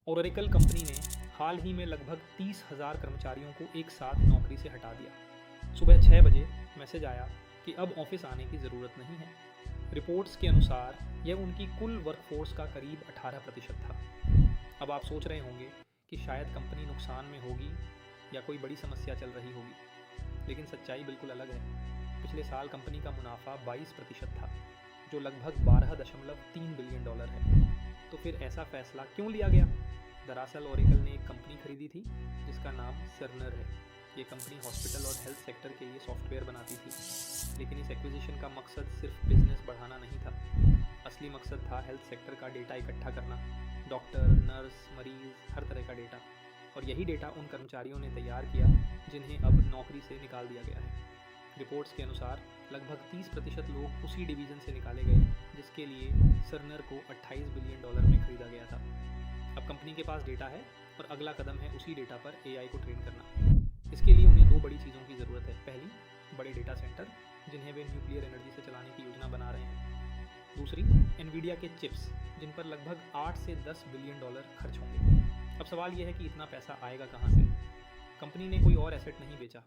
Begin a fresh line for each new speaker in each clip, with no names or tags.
Oracle company ने हाल ही में लगभग 30,000 कर्मचारियों को एक साथ नौकरी से हटा दिया। सुबह 6 बजे मैसेज आया कि अब ऑफिस आने की ज़रूरत नहीं है। रिपोर्ट्स के अनुसार यह उनकी कुल वर्कफोर्स का करीब 18% था। अब आप सोच रहे होंगे कि शायद कंपनी नुकसान में होगी या कोई बड़ी समस्या चल रही होगी, लेकिन सच्चाई बिल्कुल अलग है। पिछले साल कंपनी का मुनाफा 22% था, जो लगभग $12.3 बिलियन है। तो फिर ऐसा फैसला क्यों लिया गया? दरअसल ओरेकल ने एक कंपनी खरीदी थी जिसका नाम सर्नर है। ये कंपनी हॉस्पिटल और हेल्थ सेक्टर के लिए सॉफ्टवेयर बनाती थी, लेकिन इस एक्विजिशन का मकसद सिर्फ बिजनेस बढ़ाना नहीं था। असली मकसद था हेल्थ सेक्टर का डेटा इकट्ठा करना, डॉक्टर, नर्स, मरीज, हर तरह का डेटा। और यही डेटा उन कर्मचारियों ने तैयार किया जिन्हें अब नौकरी से निकाल दिया गया है। रिपोर्ट्स के अनुसार लगभग 30% लोग उसी डिवीज़न से निकाले गए जिसके लिए सर्नर को $28 बिलियन में खरीदा गया था। अब कंपनी के पास डेटा है और अगला कदम है उसी डेटा पर AI को ट्रेन करना। इसके लिए उन्हें 2 बड़ी चीज़ों की ज़रूरत है। पहली, बड़े डेटा सेंटर जिन्हें वे न्यूक्लियर एनर्जी से चलाने की योजना बना रहे हैं। दूसरी, एनवीडिया के चिप्स जिन पर लगभग 8 से $10 बिलियन खर्च होंगे। अब सवाल यह है कि इतना पैसा आएगा कहाँ से? कंपनी ने कोई और एसेट नहीं बेचा,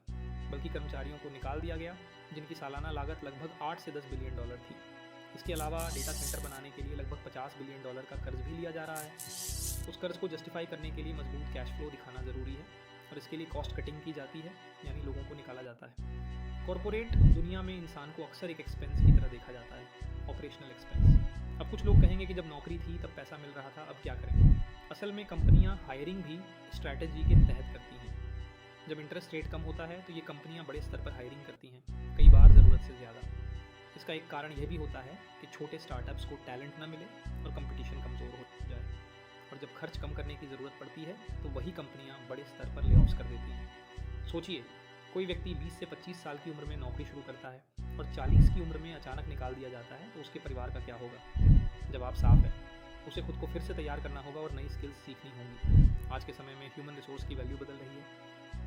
बल्कि कर्मचारियों को निकाल दिया गया जिनकी सालाना लागत लगभग 8 से $10 बिलियन थी। इसके अलावा डेटा सेंटर बनाने के लिए लगभग $50 बिलियन का कर्ज भी लिया जा रहा है। उस कर्ज को जस्टिफाई करने के लिए मजबूत कैश फ्लो दिखाना ज़रूरी है और इसके लिए कॉस्ट कटिंग की जाती है, यानी लोगों को निकाला जाता है। कॉरपोरेट दुनिया में इंसान को अक्सर एक एक्सपेंस की तरह देखा जाता है, ऑपरेशनल एक्सपेंस। अब कुछ लोग कहेंगे कि जब नौकरी थी तब पैसा मिल रहा था, अब क्या करें? असल में कंपनियां हायरिंग भी स्ट्रैटेजी के तहत करती हैं। जब इंटरेस्ट रेट कम होता है तो ये कंपनियां बड़े स्तर पर हायरिंग करती हैं, कई बार ज़रूरत से ज़्यादा। इसका एक कारण यह भी होता है कि छोटे स्टार्टअप्स को टैलेंट ना मिले और कंपटीशन कमज़ोर हो जाए। और जब खर्च कम करने की ज़रूरत पड़ती है तो वही कंपनियां बड़े स्तर पर ले-ऑफ्स कर देती हैं। सोचिए, कोई व्यक्ति 20 से 25 साल की उम्र में नौकरी शुरू करता है और 40 की उम्र में अचानक निकाल दिया जाता है, तो उसके परिवार का क्या होगा? जवाब साफ है, उसे खुद को फिर से तैयार करना होगा और नई स्किल्स सीखनी होंगी। आज के समय में ह्यूमन रिसोर्स की वैल्यू बदल रही है।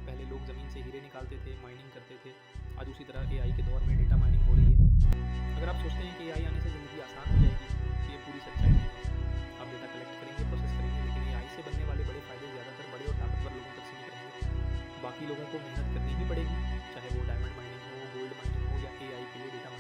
पहले लोग ज़मीन से हीरे निकालते थे, माइनिंग करते थे। आज उसी तरह AI के दौर में डेटा माइनिंग हो रही है। अगर आप सोचते हैं कि AI आने से ज़िंदगी आसान हो जाएगी, तो ये पूरी सच्चाई नहीं है। आप डेटा कलेक्ट करेंगे, प्रोसेस करेंगे, लेकिन AI से बनने वाले बड़े फ़ायदे ज़्यादातर बड़े और ताकतवर लोगों तक सीमित रहेंगे। बाकी लोगों को मेहनत करनी ही पड़ेगी, चाहे वो डायमंड माइनिंग हो, गोल्ड माइनिंग हो या AI के लिए डेटा